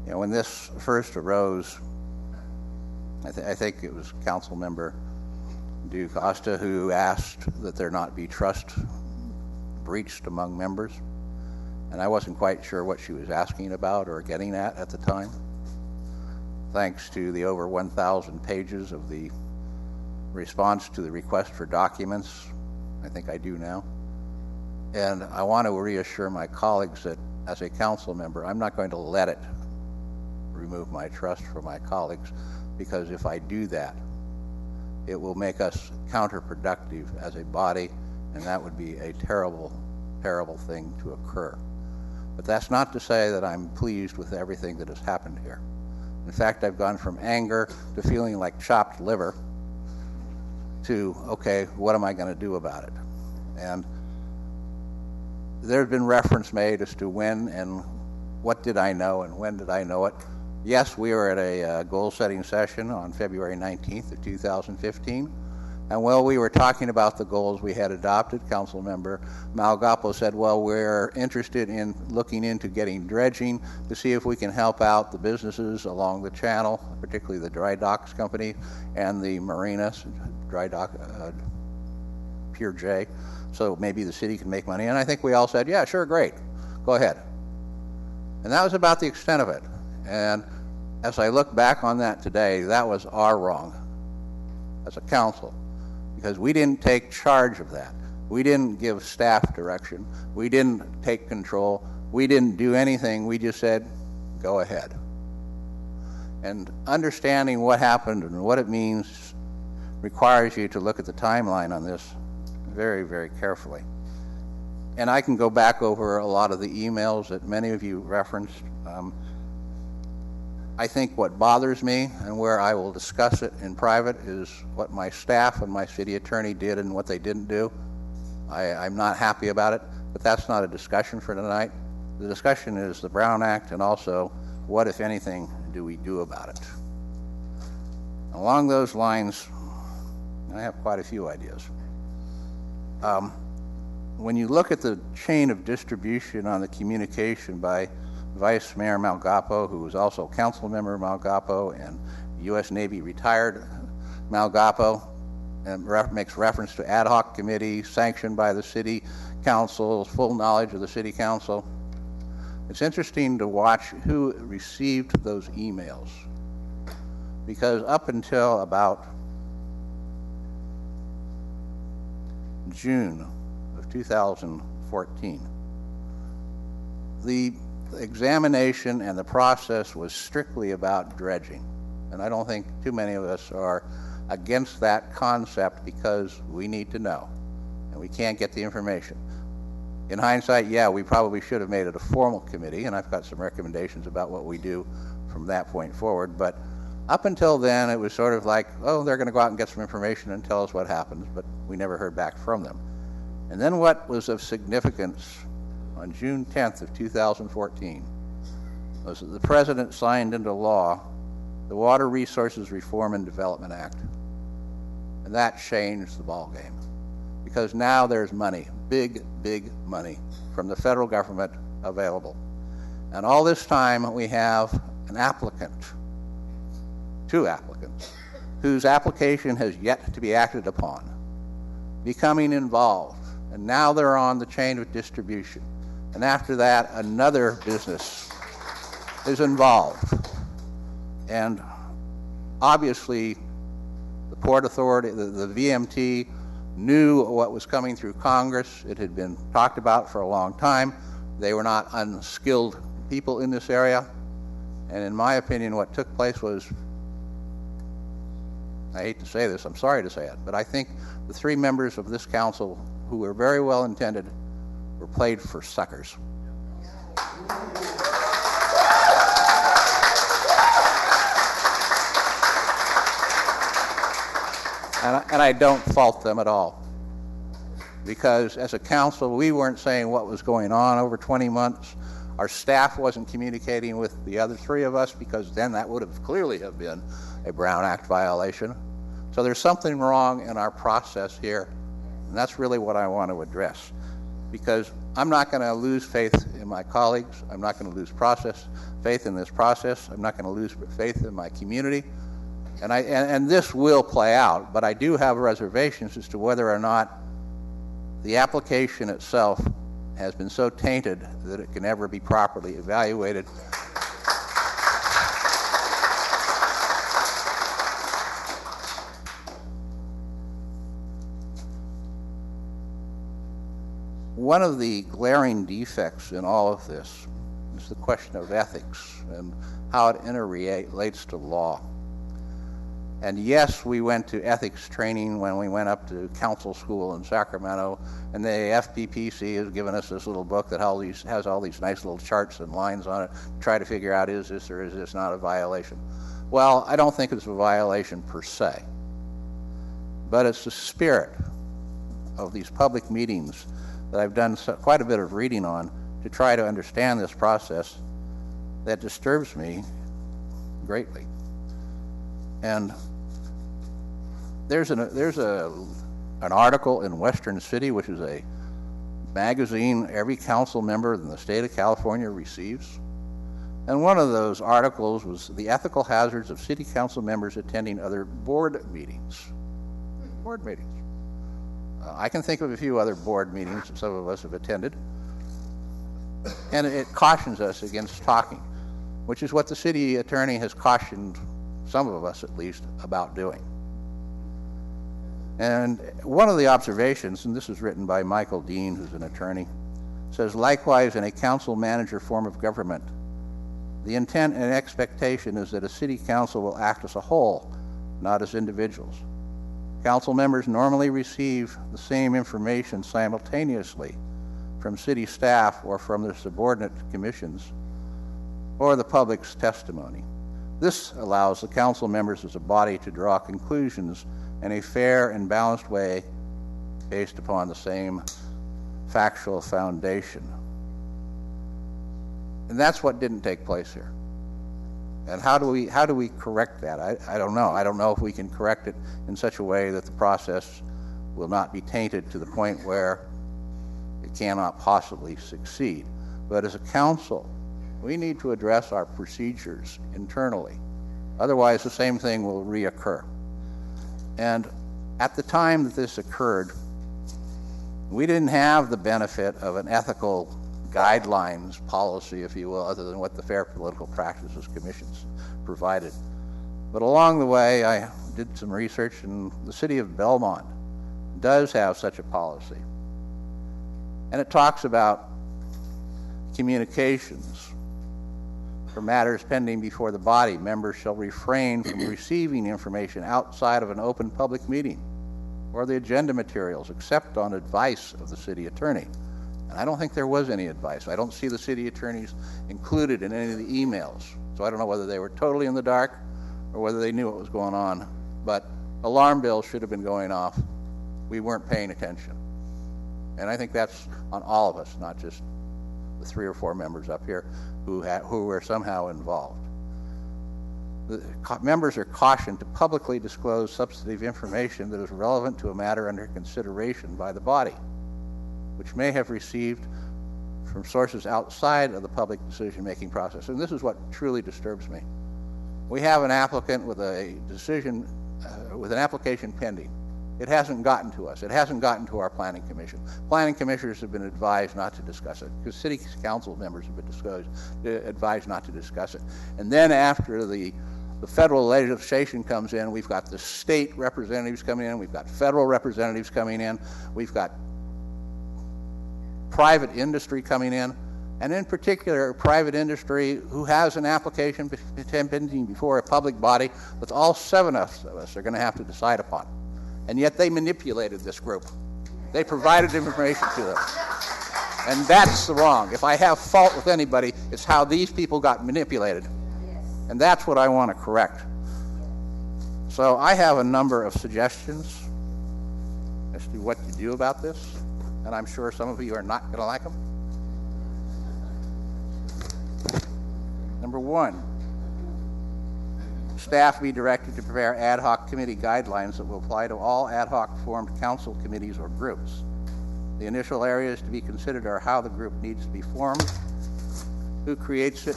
when this first arose, I think it was Council Member DeCosta who asked that there not be trust breached among members, and I wasn't quite sure what she was asking about or getting at the time. Thanks to the over 1,000 pages of the response to the request for documents, I think I do now. And I want to reassure my colleagues that as a council member, I'm not going to let it remove my trust for my colleagues, because if I do that, it will make us counterproductive as a body, and that would be a terrible, terrible thing to occur. But that's not to say that I'm pleased with everything that has happened here. In fact, I've gone from anger to feeling like chopped liver to, okay, what am I going to do about it? And there's been reference made as to when and what did I know and when did I know it. Yes, we were at a goal-setting session on February 19th of 2015. And while we were talking about the goals we had adopted, Councilmember Malgapo said, well, we're interested in looking into getting dredging to see if we can help out the businesses along the channel, particularly the dry docks company and the marinas, dry dock, Pier J. So maybe the city can make money. And I think we all said, yeah, sure, great, go ahead. And that was about the extent of it. And as I look back on that today, that was our wrong as a council, because we didn't take charge of that. We didn't give staff direction. We didn't take control. We didn't do anything. We just said, go ahead. And understanding what happened and what it means requires you to look at the timeline on this very, very carefully. And I can go back over a lot of the emails that many of you referenced. I think what bothers me and where I will discuss it in private is what my staff and my city attorney did and what they didn't do. I'm not happy about it, but that's not a discussion for tonight. The discussion is the Brown Act and also what, if anything, do we do about it. Along those lines, I have quite a few ideas. When you look at the chain of distribution on the communication by Vice Mayor Malgapo, who was also council member Malgapo and U.S. Navy retired Malgapo, and makes reference to ad hoc committee sanctioned by the city council, full knowledge of the city council. It's interesting to watch who received those emails, because up until about June of 2014, the examination and the process was strictly about dredging. And I don't think too many of us are against that concept, because we need to know and we can't get the information. In hindsight, yeah, we probably should have made it a formal committee, and I've got some recommendations about what we do from that point forward. But up until then, it was sort of like, oh, they're going to go out and get some information and tell us what happens, but we never heard back from them. And then what was of significance on June 10th of 2014 was that the President signed into law the Water Resources Reform and Development Act. And that changed the ballgame, because now there's money, big, big money from the federal government available. And all this time we have an applicant, two applicants, whose application has yet to be acted upon, becoming involved. And now they're on the chain of distribution. And after that, another business is involved. And obviously, the Port Authority, the VMT, knew what was coming through Congress. It had been talked about for a long time. They were not unskilled people in this area. And in my opinion, what took place was, I hate to say this, I'm sorry to say it, but I think the three members of this council who were very well intended were played for suckers. And I don't fault them at all, because as a council, we weren't saying what was going on over 20 months. Our staff wasn't communicating with the other three of us, because then that would have clearly have been a Brown Act violation. So there's something wrong in our process here, and that's really what I want to address. because I'm not going to lose faith in my colleagues. I'm not going to lose faith in this process. I'm not going to lose faith in my community. And this will play out, but I do have reservations as to whether or not the application itself has been so tainted that it can ever be properly evaluated. One of the glaring defects in all of this is the question of ethics and how it interrelates to law. And yes, we went to ethics training when we went up to council school in Sacramento, and the FPPC has given us this little book that has all these nice little charts and lines on it to try to figure out, is this or is this not a violation? Well, I don't think it's a violation per se, but it's the spirit of these public meetings that I've done quite a bit of reading on to try to understand this process that disturbs me greatly. And there's an article in Western City, which is a magazine every council member in the state of California receives. And one of those articles was the ethical hazards of city council members attending other board meetings. Board meetings. I can think of a few other board meetings that some of us have attended. And it cautions us against talking, which is what the city attorney has cautioned some of us, at least, about doing. And one of the observations, and this is written by Michael Dean, who's an attorney, says, likewise, in a council manager form of government, the intent and expectation is that a city council will act as a whole, not as individuals. Council members normally receive the same information simultaneously from city staff or from their subordinate commissions or the public's testimony. This allows the council members as a body to draw conclusions in a fair and balanced way based upon the same factual foundation. And that's what didn't take place here. And how do we correct that? I don't know. I don't know if we can correct it in such a way that the process will not be tainted to the point where it cannot possibly succeed. But as a council, we need to address our procedures internally. Otherwise, the same thing will reoccur. And at the time that this occurred, we didn't have the benefit of an ethical guidelines policy, if you will, other than what the Fair Political Practices Commissions provided. But along the way, I did some research, and the city of Belmont does have such a policy. And it talks about communications. For matters pending before the body, members shall refrain from receiving information outside of an open public meeting or the agenda materials, except on advice of the city attorney. And I don't think there was any advice. I don't see the city attorneys included in any of the emails. So I don't know whether they were totally in the dark or whether they knew what was going on. But alarm bells should have been going off. We weren't paying attention. And I think that's on all of us, not just the 3 or 4 members up here who were somehow involved. The members are cautioned to publicly disclose substantive information that is relevant to a matter under consideration by the body, which may have received from sources outside of the public decision-making process. And this is what truly disturbs me. We have an applicant with a decision, with an application pending. It hasn't gotten to us. It hasn't gotten to our planning commission. Planning commissioners have been advised not to discuss it, because city council members have been advised not to discuss it. And then after the federal legislation comes in, we've got the state representatives coming in, we've got federal representatives coming in, we've got private industry coming in, and in particular private industry who has an application pending before a public body that all 7 of us are going to have to decide upon. And yet they manipulated this group. They provided information to them. And that's the wrong. If I have fault with anybody, it's how these people got manipulated. And that's what I want to correct. So I have a number of suggestions as to what to do about this. And I'm sure some of you are not going to like them. Number 1, staff be directed to prepare ad hoc committee guidelines that will apply to all ad hoc formed council committees or groups. The initial areas to be considered are how the group needs to be formed, who creates it,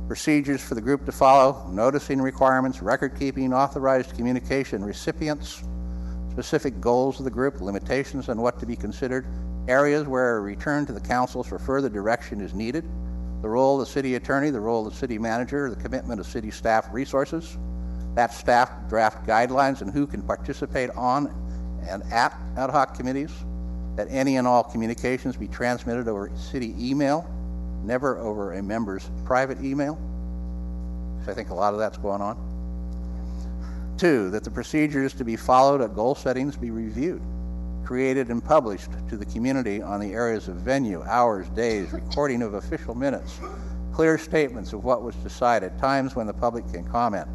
procedures for the group to follow, noticing requirements, record keeping, authorized communication recipients, specific goals of the group, limitations on what to be considered, areas where a return to the council for further direction is needed, the role of the city attorney, the role of the city manager, the commitment of city staff resources, that staff draft guidelines and who can participate on and at ad hoc committees, that any and all communications be transmitted over city email, never over a member's private email. So I think a lot of that's going on. 2, that the procedures to be followed at goal settings be reviewed, created and published to the community on the areas of venue, hours, days, recording of official minutes, clear statements of what was decided, times when the public can comment,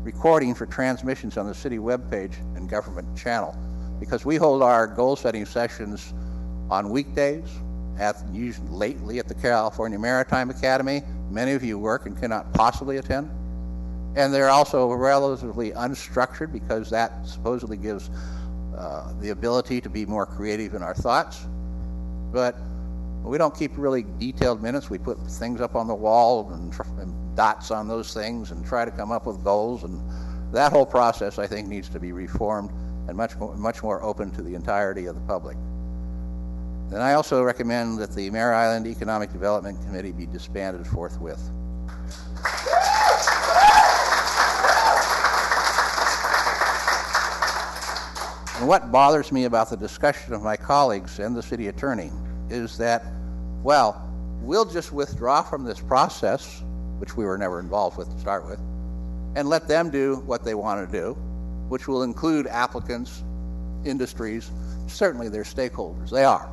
recording for transmissions on the city webpage and government channel. Because we hold our goal setting sessions on weekdays, usually lately at the California Maritime Academy. Many of you work and cannot possibly attend. And they're also relatively unstructured because that supposedly gives the ability to be more creative in our thoughts. But we don't keep really detailed minutes. We put things up on the wall and dots on those things and try to come up with goals. And that whole process, I think, needs to be reformed and much more open to the entirety of the public. And I also recommend that the Mare Island Economic Development Committee be disbanded forthwith. And what bothers me about the discussion of my colleagues and the city attorney is that, well, we'll just withdraw from this process, which we were never involved with to start with, and let them do what they want to do, which will include applicants, industries, certainly their stakeholders. They are.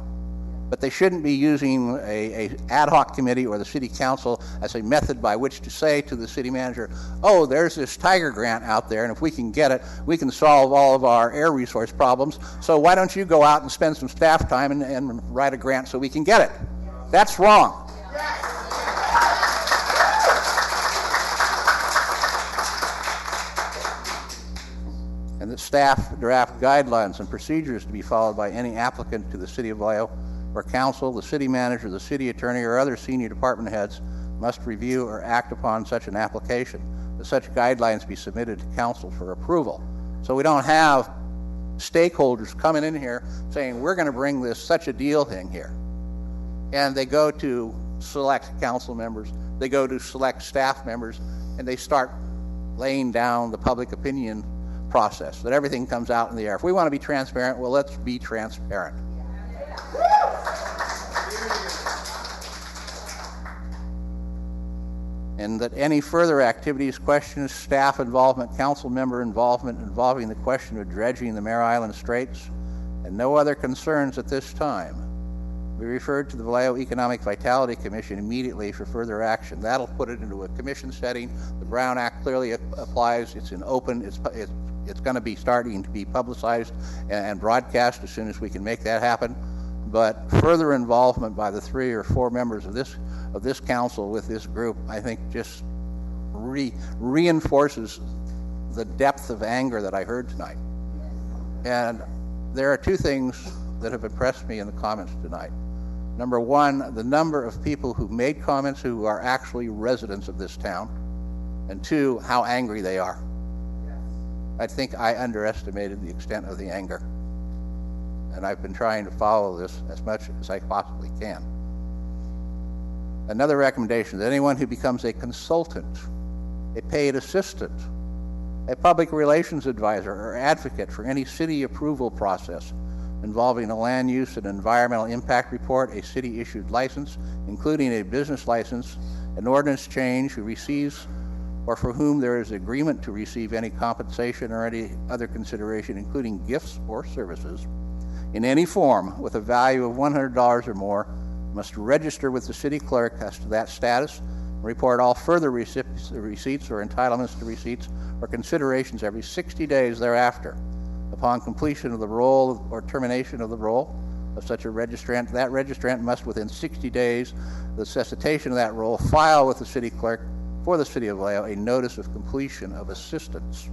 But they shouldn't be using a ad hoc committee or the city council as a method by which to say to the city manager, oh, there's this Tiger grant out there, and if we can get it, we can solve all of our air resource problems. So why don't you go out and spend some staff time and write a grant so we can get it? That's wrong. And that staff draft guidelines and procedures to be followed by any applicant to the city of Vallejo, where council, the city manager, the city attorney, or other senior department heads must review or act upon such an application, that such guidelines be submitted to council for approval. So we don't have stakeholders coming in here saying, we're going to bring this such a deal thing here. And they go to select council members, they go to select staff members, and they start laying down the public opinion process, that everything comes out in the air. If we want to be transparent, well, let's be transparent. And that any further activities, questions, staff involvement, council member involvement involving the question of dredging the Mare Island Straits, and no other concerns at this time, be referred to the Vallejo Economic Vitality Commission immediately for further action. That'll put it into a commission setting. The Brown Act clearly applies. It's in open. It's going to be starting to be publicized and broadcast as soon as we can make that happen. But further involvement by the 3 or 4 members of this council with this group, I think, just reinforces the depth of anger that I heard tonight. And there are 2 things that have impressed me in the comments tonight. Number 1, the number of people who made comments who are actually residents of this town, and 2, how angry they are. I think I underestimated the extent of the anger. And I've been trying to follow this as much as I possibly can. Another recommendation, that anyone who becomes a consultant, a paid assistant, a public relations advisor, or advocate for any city approval process involving a land use and environmental impact report, a city-issued license, including a business license, an ordinance change, who receives or for whom there is agreement to receive any compensation or any other consideration, including gifts or services, in any form with a value of $100 or more, must register with the city clerk as to that status, and report all further receipts or entitlements to receipts or considerations every 60 days thereafter. Upon completion of the role or termination of the role of such a registrant, that registrant must, within 60 days of the cessation of that role, file with the city clerk for the city of Vallejo a notice of completion of assistance.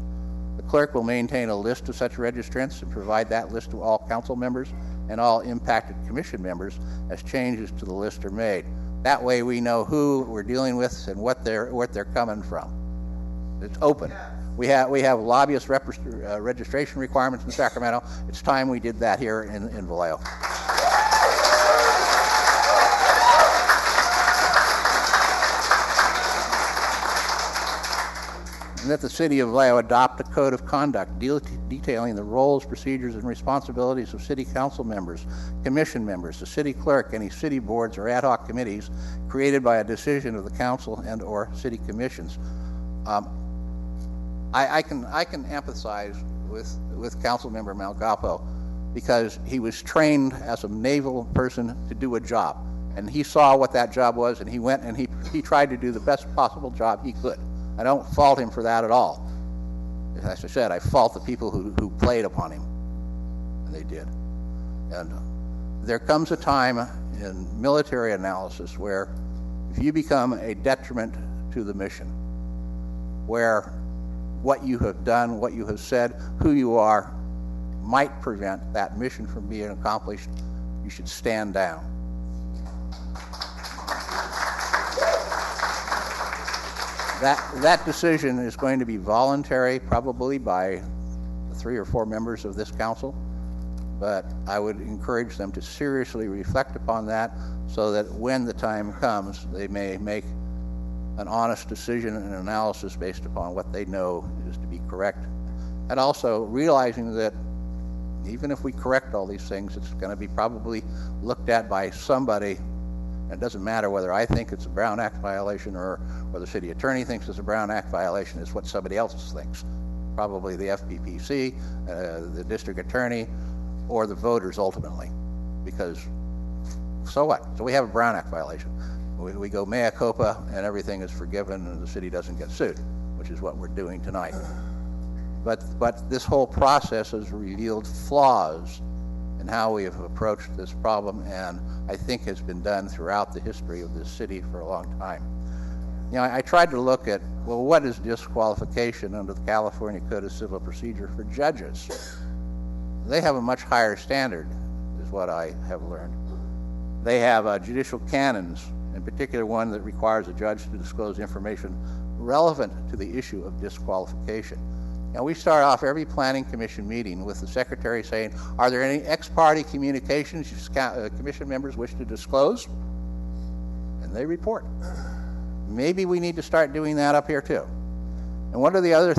The clerk will maintain a list of such registrants and provide that list to all council members and all impacted commission members as changes to the list are made. That way we know who we're dealing with and what they're coming from. It's open. We have lobbyist registration requirements in Sacramento. It's time we did that here in Vallejo. And that the city of Vallejo adopt a code of conduct detailing the roles, procedures, and responsibilities of city council members, commission members, the city clerk, any city boards or ad hoc committees created by a decision of the council and or city commissions. I can empathize with Council Member Malgapo because he was trained as a naval person to do a job, and he saw what that job was, and he went and he tried to do the best possible job he could. I don't fault him for that at all. As I said, I fault the people who played upon him, and they did. And there comes a time in military analysis where if you become a detriment to the mission, where what you have done, what you have said, who you are, might prevent that mission from being accomplished, you should stand down. That decision is going to be voluntary, probably by the 3 or 4 members of this council, but I would encourage them to seriously reflect upon that so that when the time comes, they may make an honest decision and analysis based upon what they know is to be correct. And also realizing that even if we correct all these things, it's going to be probably looked at by somebody. It doesn't matter whether I think it's a Brown Act violation or whether the city attorney thinks it's a Brown Act violation. It's what somebody else thinks. Probably the FPPC, the district attorney, or the voters ultimately. Because so what? So we have a Brown Act violation. We go mea culpa and everything is forgiven and the city doesn't get sued, which is what we're doing tonight. But this whole process has revealed flaws in how we have approached this problem, and I think has been done throughout the history of this city for a long time. You know, I tried to look at, well, what is disqualification under the California Code of Civil Procedure for judges? They have a much higher standard, is what I have learned. They have judicial canons, in particular one that requires a judge to disclose information relevant to the issue of disqualification. Now, we start off every planning commission meeting with the secretary saying, are there any ex-parte communications commission members wish to disclose? And they report. Maybe we need to start doing that up here too. And one of the other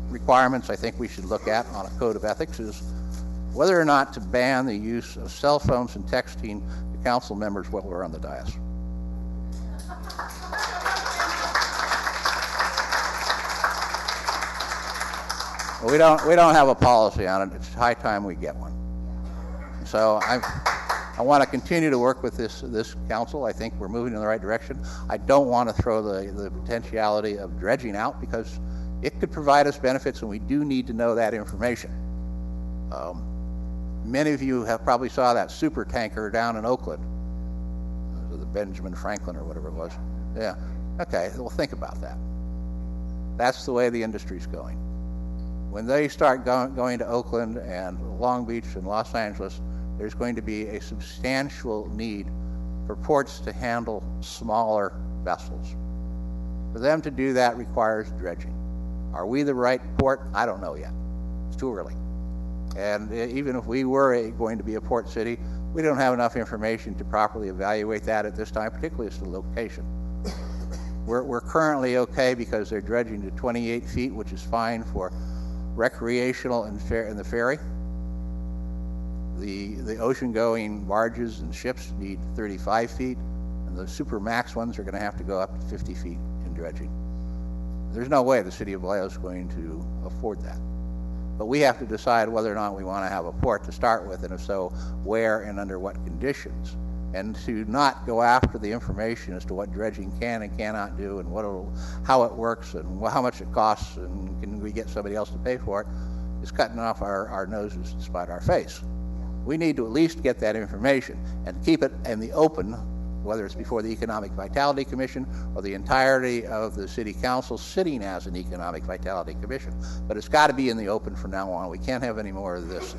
requirements I think we should look at on a code of ethics is whether or not to ban the use of cell phones and texting to council members while we're on the dais. We don't have a policy on it. It's high time we get one. So I want to continue to work with this council. I think we're moving in the right direction. I don't want to throw the potentiality of dredging out because it could provide us benefits, and we do need to know that information. Many of you have probably saw that super tanker down in Oakland, the Benjamin Franklin or whatever it was. Yeah. Okay. Well, think about that. That's the way the industry's going. When they start going to Oakland and Long Beach and Los Angeles, there's going to be a substantial need for ports to handle smaller vessels. For them to do that requires dredging. Are we the right port? I don't know yet. It's too early. And even if we were going to be a port city, we don't have enough information to properly evaluate that at this time, particularly as to location. We're currently okay because they're dredging to 28 feet, which is fine for recreational and the ferry. The ocean-going barges and ships need 35 feet, and the super max ones are going to have to go up to 50 feet in dredging. There's no way the city of Vallejo is going to afford that. But we have to decide whether or not we want to have a port to start with, and if so, where and under what conditions, and to not go after the information as to what dredging can and cannot do and how it works and how much it costs and can we get somebody else to pay for it, is cutting off our noses to spite our face. We need to at least get that information and keep it in the open whether it's before the Economic Vitality Commission or the entirety of the City Council sitting as an Economic Vitality Commission. But it's got to be in the open from now on. We can't have any more of this,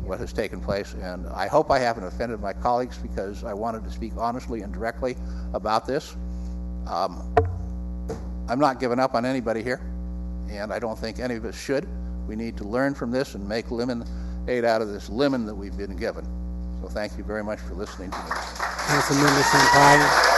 what has taken place. And I hope I haven't offended my colleagues, because I wanted to speak honestly and directly about this. I'm not giving up on anybody here, and I don't think any of us should. We need to learn from this and make lemonade out of this lemon that we've been given. So thank you very much for listening to me. Councilmember Sampaio.